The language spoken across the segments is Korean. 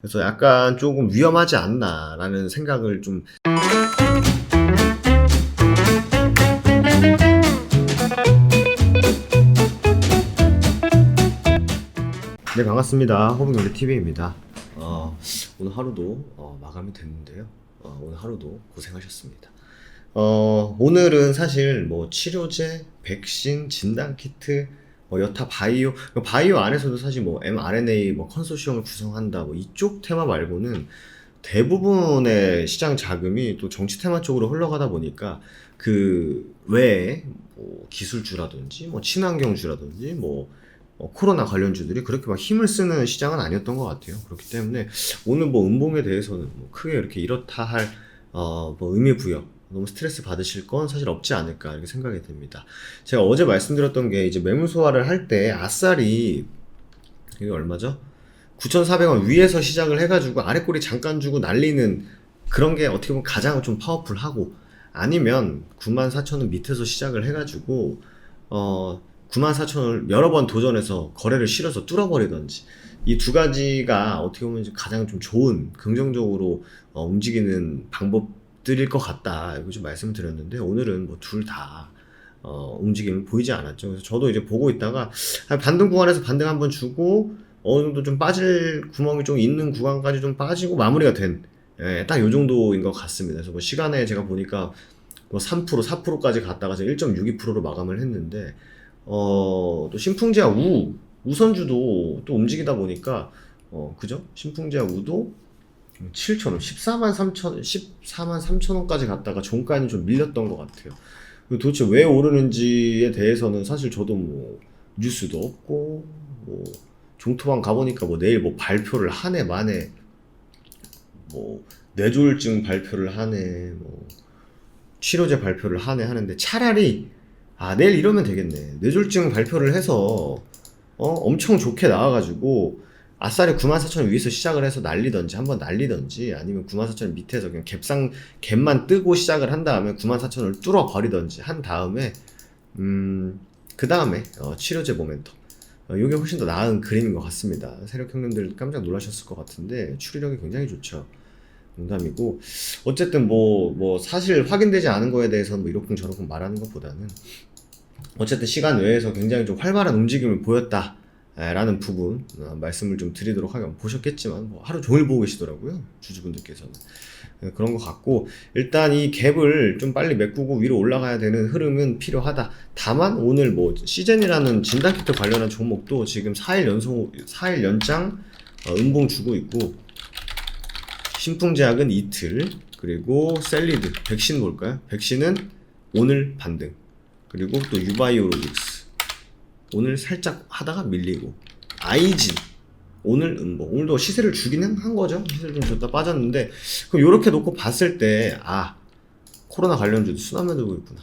그래서 약간 조금 위험하지 않나라는 생각을 좀. 네, 반갑습니다. 호봉경제TV입니다. 오늘 하루도 마감이 됐는데요. 오늘 하루도 고생하셨습니다. 오늘은 사실 뭐 치료제, 백신, 진단키트, 여타 바이오 안에서도 사실 뭐 mRNA 뭐 컨소시엄을 구성한다, 뭐 이쪽 테마 말고는 대부분의 시장 자금이 또 정치 테마 쪽으로 흘러가다 보니까 그 외에 뭐 기술주라든지 뭐 친환경주라든지 뭐 코로나 관련주들이 그렇게 막 힘을 쓰는 시장은 아니었던 것 같아요. 그렇기 때문에 오늘 뭐 음봉에 대해서는 뭐 크게 이렇게 이렇다 할 뭐 의미 부여, 너무 스트레스 받으실 건 사실 없지 않을까 이렇게 생각이 듭니다. 제가 어제 말씀드렸던 게 이제 매물 소화를 할 때 아싸리 이게 얼마죠? 9,400원 위에서 시작을 해가지고 아래 꼬리 잠깐 주고 날리는 그런 게 어떻게 보면 가장 좀 파워풀하고, 아니면 94,000원 밑에서 시작을 해가지고 94,000원을 여러 번 도전해서 거래를 실어서 뚫어버리던지, 이 두 가지가 어떻게 보면 가장 좀 좋은 긍정적으로 움직이는 방법들일 것 같다 이거 좀 말씀드렸는데, 오늘은 뭐 둘 다 움직임이 보이지 않았죠. 그래서 저도 이제 보고 있다가 반등 구간에서 반등 한번 주고 어느 정도 좀 빠질 구멍이 좀 있는 구간까지 좀 빠지고 마무리가 된, 딱 요 정도인 것 같습니다. 그래서 뭐 시간에 제가 보니까 뭐 3%, 4%까지 갔다가 1.62%로 마감을 했는데, 또 신풍제와 우선주도 또 움직이다 보니까, 그죠? 신풍제와 우도 7,000원, 14만 3천원까지 갔다가 종가에는 좀 밀렸던 것 같아요. 도대체 왜 오르는지에 대해서는 사실 저도 뭐 뉴스도 없고, 뭐 종토방 가보니까 뭐 내일 뭐 발표를 하네 마네, 뭐 뇌졸중 발표를 하네, 뭐 치료제 발표를 하네 하는데, 차라리 내일 이러면 되겠네, 뇌졸중 발표를 해서 엄청 좋게 나와가지고 아싸리 94,000원 위에서 시작을 해서 날리던지, 한번 날리던지, 아니면 94,000원 밑에서 그냥 갭만 뜨고 시작을 한 다음에 94,000원을 뚫어 버리던지 한 다음에 그 다음에 치료제 모멘텀, 이게 훨씬 더 나은 그림인 것 같습니다. 세력 형님들 깜짝 놀라셨을 것 같은데 추리력이 굉장히 좋죠. 농담이고, 어쨌든 뭐 사실 확인되지 않은 거에 대해서는 뭐 이러쿵저러쿵 말하는 것보다는, 어쨌든 시간 외에서 굉장히 좀 활발한 움직임을 보였다 라는 부분 말씀을 좀 드리도록 하면, 보셨겠지만 뭐 하루 종일 보고 계시더라고요, 주주분들께서는. 그런 것 같고, 일단 이 갭을 좀 빨리 메꾸고 위로 올라가야 되는 흐름은 필요하다. 다만 오늘 뭐 시즌이라는 진단키트 관련한 종목도 지금 4일 연장 음봉 주고 있고, 신풍제약은 이틀, 그리고 셀리드, 백신 볼까요? 백신은 오늘 반등, 그리고 또 유바이오로직스 오늘 살짝 하다가 밀리고, 아이진 오늘 음봉, 오늘도 시세를 주기는 한 거죠. 시세를 좀 줬다 빠졌는데, 그럼 요렇게 놓고 봤을 때 코로나 관련주도 순환매 들고 있구나.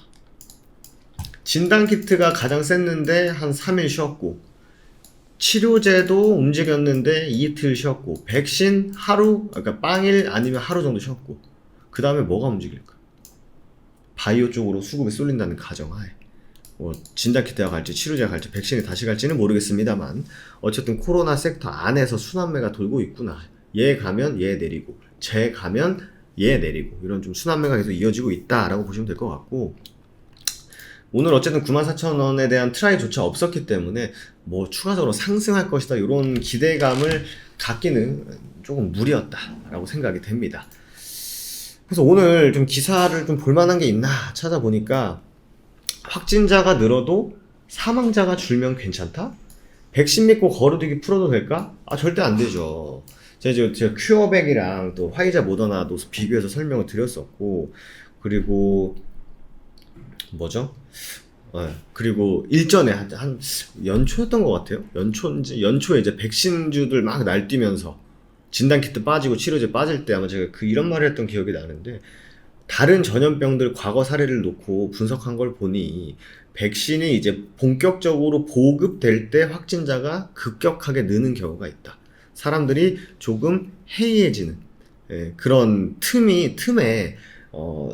진단키트가 가장 셌는데 한 3일 쉬었고, 치료제도 움직였는데 이틀 쉬었고, 백신 하루, 그러니까 빵일 아니면 하루 정도 쉬었고, 그 다음에 뭐가 움직일까? 바이오 쪽으로 수급이 쏠린다는 가정하에 진단키트가 갈지 치료제가 갈지 백신이 다시 갈지는 모르겠습니다만, 어쨌든 코로나 섹터 안에서 순환매가 돌고 있구나. 얘 가면 얘 내리고, 쟤 가면 얘 내리고, 이런 좀 순환매가 계속 이어지고 있다라고 보시면 될 것 같고, 오늘 어쨌든 94,000원에 대한 트라이조차 없었기 때문에 뭐 추가적으로 상승할 것이다 이런 기대감을 갖기는 조금 무리였다라고 생각이 됩니다. 그래서 오늘 좀 기사를 좀 볼만한 게 있나 찾아보니까, 확진자가 늘어도 사망자가 줄면 괜찮다? 백신 믿고 거르두기 풀어도 될까? 절대 안 되죠. 제가 큐어백이랑 또 화이자 모더나도 비교해서 설명을 드렸었고, 그리고 뭐죠? 그리고 일전에 한 연초였던 것 같아요. 연초에 이제 백신주들 막 날뛰면서 진단키트 빠지고 치료제 빠질 때 아마 제가 이런 말을 했던 기억이 나는데, 다른 전염병들 과거 사례를 놓고 분석한 걸 보니 백신이 이제 본격적으로 보급될 때 확진자가 급격하게 느는 경우가 있다. 사람들이 조금 해이해지는 그런 틈에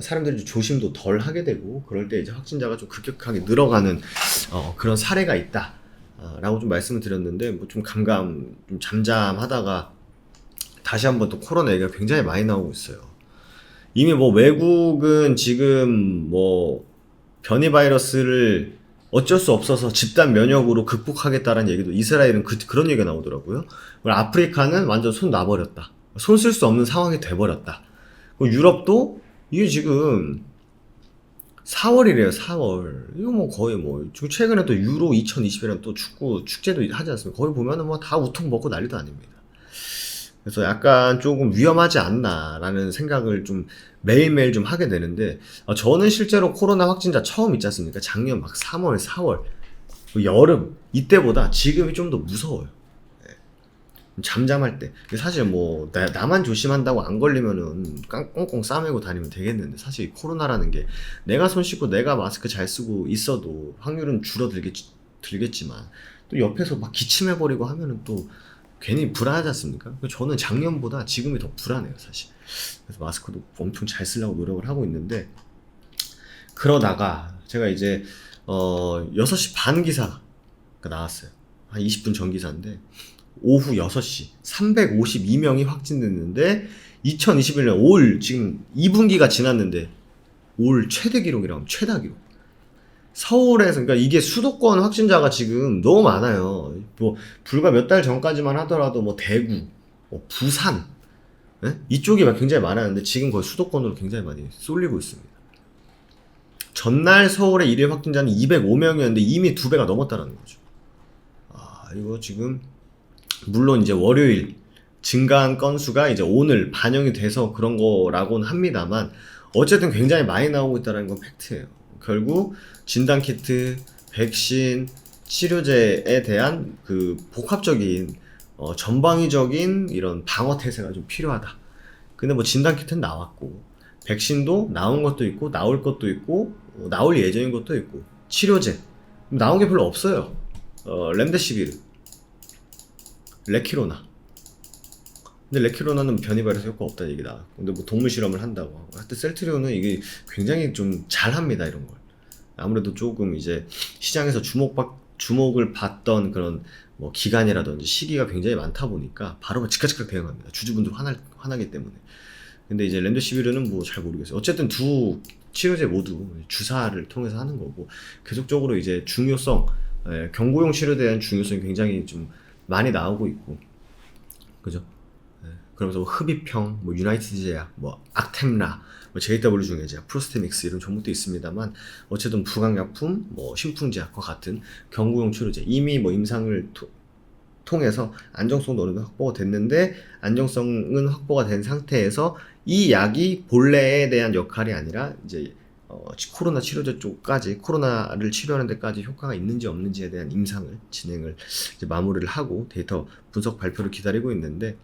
사람들이 조심도 덜 하게 되고, 그럴 때 이제 확진자가 좀 급격하게 늘어가는 그런 사례가 있다 라고 좀 말씀을 드렸는데, 뭐 좀 좀 잠잠하다가 다시 한번 또 코로나 얘기가 굉장히 많이 나오고 있어요. 이미 뭐 외국은 지금 뭐 변이 바이러스를 어쩔 수 없어서 집단 면역으로 극복하겠다라는 얘기도, 이스라엘은 그런 얘기가 나오더라고요. 그리고 아프리카는 완전 손 놔버렸다. 손 쓸 수 없는 상황이 돼버렸다. 그리고 유럽도 이게 지금 4월이래요, 4월. 이거 뭐 거의 뭐, 지금 최근에 또 유로 2020이라는 또 축구 축제도 하지 않습니까? 거기 보면은 뭐 다 우통 먹고 난리도 아닙니다. 그래서 약간 조금 위험하지 않나라는 생각을 좀 매일매일 좀 하게 되는데, 저는 실제로 코로나 확진자 처음 있지 않습니까? 작년 막 3월, 4월, 여름, 이때보다 지금이 좀 더 무서워요. 예. 잠잠할 때. 사실 뭐, 나만 조심한다고 안 걸리면은 꽁꽁 싸매고 다니면 되겠는데, 사실 이 코로나라는 게 내가 손 씻고 내가 마스크 잘 쓰고 있어도 확률은 들겠지만, 또 옆에서 막 기침해버리고 하면은 또 괜히 불안하지 않습니까? 저는 작년보다 지금이 더 불안해요, 사실. 그래서 마스크도 엄청 잘 쓰려고 노력을 하고 있는데, 그러다가 제가 이제 6시 반 기사가 나왔어요. 한 20분 전 기사인데, 오후 6시 352명이 확진됐는데 2021년 올 지금 2분기가 지났는데 올 최대 기록이라고 하면 최다 기록. 서울에서, 그러니까 이게 수도권 확진자가 지금 너무 많아요. 뭐 불과 몇 달 전까지만 하더라도 뭐 대구, 뭐 부산, 예? 이쪽이 굉장히 많았는데 지금 거의 수도권으로 굉장히 많이 쏠리고 있습니다. 전날 서울의 일일 확진자는 205명이었는데 이미 2배가 넘었다는 거죠. 이거 지금 물론 이제 월요일 증가한 건수가 이제 오늘 반영이 돼서 그런 거라고는 합니다만, 어쨌든 굉장히 많이 나오고 있다는 건 팩트예요. 결국 진단키트, 백신, 치료제에 대한 그 복합적인 전방위적인 이런 방어 태세가 좀 필요하다. 근데 뭐 진단키트는 나왔고, 백신도 나온 것도 있고, 나올 것도 있고, 나올 예정인 것도 있고, 치료제 나온 게 별로 없어요. 렘데시비르, 레키로나. 근데 레키로나는 변이 바이러스 효과 없다는 얘기 나왔고, 근데 뭐 동물 실험을 한다고 하고, 하여튼 셀트리온은 이게 굉장히 좀 잘합니다, 이런 걸. 아무래도 조금 이제 시장에서 주목을 받던 그런 뭐 기간이라든지 시기가 굉장히 많다 보니까 바로 즉각 대응합니다. 주주분들 화나기 때문에. 근데 이제 렘데시비르는 뭐 잘 모르겠어요. 어쨌든 두 치료제 모두 주사를 통해서 하는 거고, 계속적으로 이제 중요성, 경구용 치료에 대한 중요성이 굉장히 좀 많이 나오고 있고, 그죠? 그러면서 뭐 흡입형, 뭐 유나이티드 제약, 뭐 악템라, 뭐 JW 중에 제약, 프로스테믹스 이런 종목도 있습니다만, 어쨌든 부강약품, 뭐 신풍제약과 같은 경구용 치료제, 이미 뭐 임상을 통해서 안정성도 어느 정도 확보가 됐는데, 안정성은 확보가 된 상태에서 이 약이 본래에 대한 역할이 아니라 이제 코로나 치료제 쪽까지, 코로나를 치료하는 데까지 효과가 있는지 없는지에 대한 임상을 진행을 이제 마무리를 하고 데이터 분석 발표를 기다리고 있는데,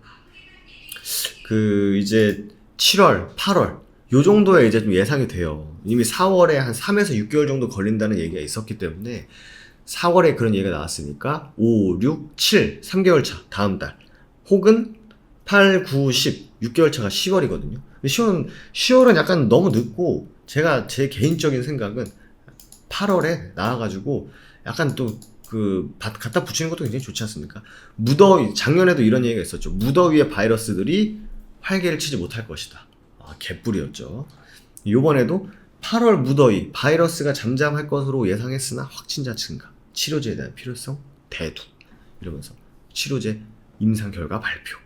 이제 7월, 8월 요 정도에 이제 좀 예상이 돼요. 이미 4월에 한 3에서 6개월 정도 걸린다는 얘기가 있었기 때문에 4월에 그런 얘기가 나왔으니까 5, 6, 7, 3개월 차 다음 달, 혹은 8, 9, 10, 6개월 차가 10월이거든요. 10월은 약간 너무 늦고, 제 개인적인 생각은 8월에 나와가지고 약간 또 갖다 붙이는 것도 굉장히 좋지 않습니까? 무더위, 작년에도 이런 얘기가 있었죠. 무더위의 바이러스들이 활개를 치지 못할 것이다. 개뿔이었죠. 요번에도 8월 무더위, 바이러스가 잠잠할 것으로 예상했으나 확진자 증가, 치료제에 대한 필요성 대두, 이러면서 치료제 임상 결과 발표,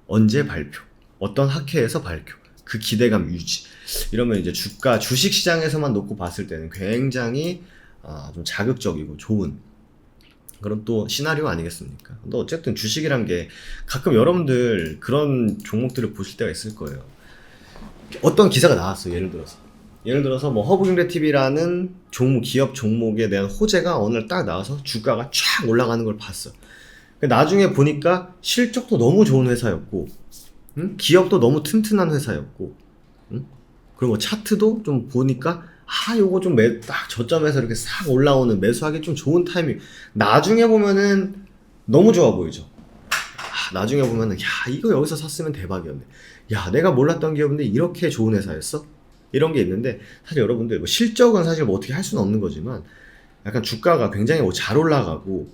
언제 발표, 어떤 학회에서 발표, 그 기대감 유지, 이러면 이제 주식 시장에서만 놓고 봤을 때는 굉장히 좀 자극적이고 좋은 그런 또 시나리오 아니겠습니까? 근데 어쨌든 주식이란 게 가끔 여러분들 그런 종목들을 보실 때가 있을 거예요. 어떤 기사가 나왔어요. 예를 들어서 뭐 허브경제TV라는 기업 종목에 대한 호재가 오늘 딱 나와서 주가가 쫙 올라가는 걸 봤어. 나중에 보니까 실적도 너무 좋은 회사였고, 기업도 너무 튼튼한 회사였고, 그리고 뭐 차트도 좀 보니까 요거 좀 딱 저점에서 이렇게 싹 올라오는, 매수하기 좀 좋은 타이밍. 나중에 보면은 너무 좋아 보이죠. 나중에 보면은 이거 여기서 샀으면 대박이었네. 내가 몰랐던 기업인데 이렇게 좋은 회사였어? 이런 게 있는데, 사실 여러분들 뭐 실적은 사실 뭐 어떻게 할 수는 없는 거지만, 약간 주가가 굉장히 뭐 잘 올라가고,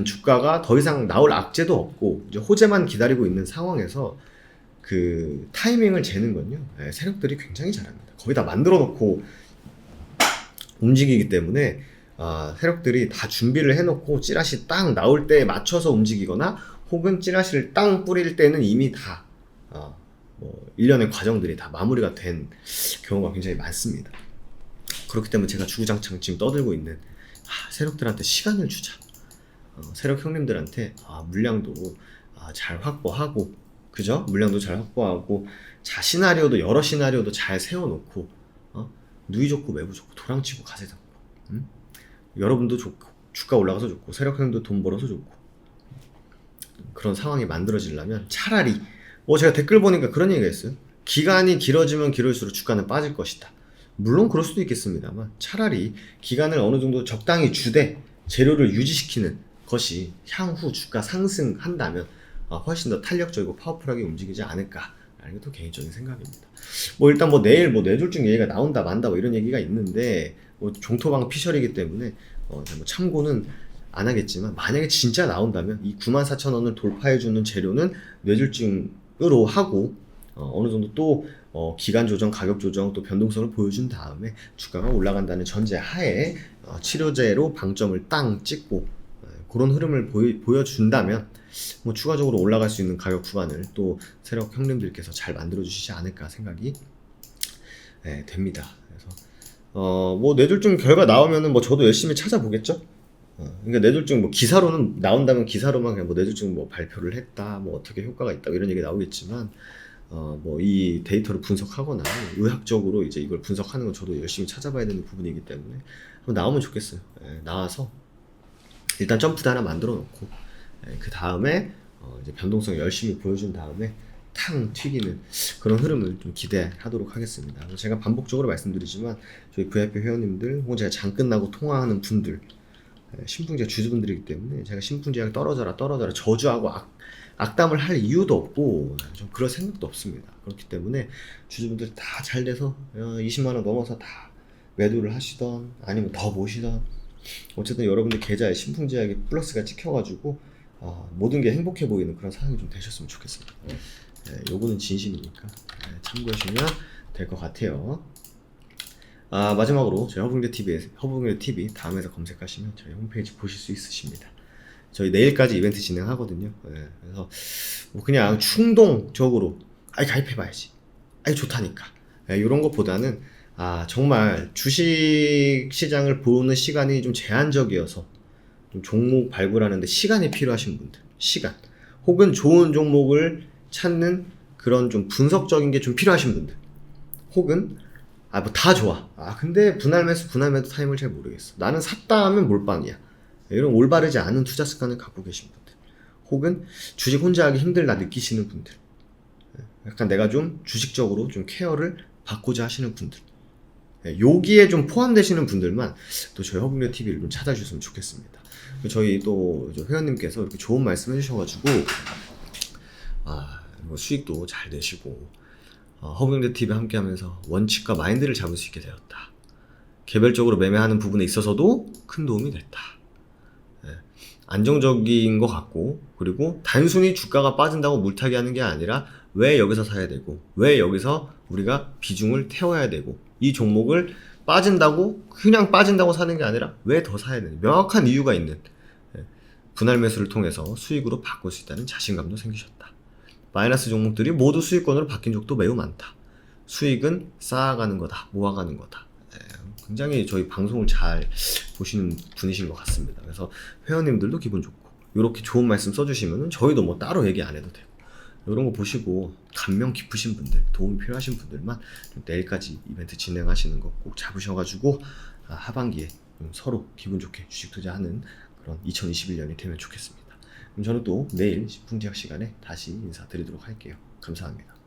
주가가 더 이상 나올 악재도 없고 이제 호재만 기다리고 있는 상황에서 그 타이밍을 재는 건요, 세력들이 굉장히 잘합니다. 거기다 만들어 놓고 움직이기 때문에 세력들이 다 준비를 해놓고 찌라시 딱 나올 때에 맞춰서 움직이거나 혹은 찌라시를 땅 뿌릴 때는 이미 다 일련의 과정들이 다 마무리가 된 경우가 굉장히 많습니다. 그렇기 때문에 제가 주구장창 지금 떠들고 있는 세력들한테 시간을 주자. 세력 형님들한테 물량도 잘 확보하고, 그죠? 물량도 잘 확보하고, 시나리오도 여러 시나리오도 잘 세워놓고, 누이 좋고 매부 좋고 도랑치고 가세 잡고, 여러분도 좋고 주가 올라가서 좋고 세력 형님도 돈 벌어서 좋고, 그런 상황이 만들어지려면 차라리 제가 댓글 보니까 그런 얘기가 있어요. 기간이 길어지면 길어질수록 주가는 빠질 것이다. 물론 그럴 수도 있겠습니다만 차라리 기간을 어느 정도 적당히 주되 재료를 유지시키는 것이 향후 주가 상승한다면 훨씬 더 탄력적이고 파워풀하게 움직이지 않을까라는 게 또 개인적인 생각입니다. 일단 내일 뇌졸중 얘기가 나온다 만다 이런 얘기가 있는데 종토방 피셜이기 때문에 참고는 안 하겠지만, 만약에 진짜 나온다면 이 94,000원을 돌파해주는 재료는 뇌졸중으로 하고 어느 정도 또 기간 조정, 가격 조정, 또 변동성을 보여준 다음에 주가가 올라간다는 전제 하에 치료제로 방점을 땅 찍고 그런 흐름을 보여준다면 추가적으로 올라갈 수 있는 가격 구간을 또 세력 형님들께서 잘 만들어 주시지 않을까 생각이 됩니다. 그래서 뇌졸중 결과 나오면은 저도 열심히 찾아보겠죠. 그러니까 뇌졸중 기사로는 나온다면 기사로만 그냥 뇌졸중 발표를 했다, 어떻게 효과가 있다 이런 얘기 나오겠지만, 이 데이터를 분석하거나 의학적으로 이제 이걸 분석하는 건 저도 열심히 찾아봐야 되는 부분이기 때문에 한번 나오면 좋겠어요. 나와서 일단 점프대 하나 만들어 놓고 그 다음에 이제 변동성 열심히 보여준 다음에 탕 튀기는 그런 흐름을 좀 기대하도록 하겠습니다. 제가 반복적으로 말씀드리지만 저희 VIP 회원님들 혹은 제가 장 끝나고 통화하는 분들, 신풍제 주주분들이기 때문에 제가 신풍제약 떨어져라 저주하고 악담을 할 이유도 없고 좀 그럴 생각도 없습니다. 그렇기 때문에 주주분들 다 잘 돼서 20만원 넘어서 다 매도를 하시던 아니면 더 보시던, 어쨌든 여러분들 계좌에 신풍제약이 플러스가 찍혀가지고 모든 게 행복해 보이는 그런 상황이 좀 되셨으면 좋겠습니다. 요거는 진심이니까 참고하시면 될 것 같아요. 마지막으로 저희 허브공개 TV 다음에서 검색하시면 저희 홈페이지 보실 수 있으십니다. 저희 내일까지 이벤트 진행하거든요. 그래서 그냥 충동적으로 가입해봐야지, 좋다니까, 이런 것보다는 정말 주식 시장을 보는 시간이 좀 제한적이어서 좀 종목 발굴하는데 시간이 필요하신 분들, 혹은 좋은 종목을 찾는 그런 좀 분석적인 게 좀 필요하신 분들, 혹은 다 좋아, 근데 분할 매도 타임을 잘 모르겠어, 나는 샀다 하면 몰빵이야, 이런 올바르지 않은 투자 습관을 갖고 계신 분들, 혹은 주식 혼자 하기 힘들다 느끼시는 분들, 약간 내가 좀 주식적으로 좀 케어를 받고자 하시는 분들, 여기에 좀 포함되시는 분들만 또 저희 허브공개 TV를 좀 찾아주셨으면 좋겠습니다. 저희 또 회원님께서 이렇게 좋은 말씀 해주셔가지고 수익도 잘 내시고 허브공개 TV 함께 하면서 원칙과 마인드를 잡을 수 있게 되었다. 개별적으로 매매하는 부분에 있어서도 큰 도움이 됐다. 안정적인 것 같고, 그리고 단순히 주가가 빠진다고 물타기 하는 게 아니라 왜 여기서 사야 되고, 왜 여기서 우리가 비중을 태워야 되고, 이 종목을 그냥 빠진다고 사는 게 아니라 왜 더 사야 되는 명확한 이유가 있는 분할 매수를 통해서 수익으로 바꿀 수 있다는 자신감도 생기셨다. 마이너스 종목들이 모두 수익권으로 바뀐 적도 매우 많다. 수익은 쌓아가는 거다, 모아가는 거다. 굉장히 저희 방송을 잘 보시는 분이신 것 같습니다. 그래서 회원님들도 기분 좋고, 이렇게 좋은 말씀 써주시면 저희도 따로 얘기 안 해도 되고, 이런 거 보시고 감명 깊으신 분들, 도움이 필요하신 분들만 내일까지 이벤트 진행하시는 거 꼭 잡으셔가지고 하반기에 서로 기분 좋게 주식 투자하는 그런 2021년이 되면 좋겠습니다. 그럼 저는 또 내일 신풍제약 시간에 다시 인사드리도록 할게요. 감사합니다.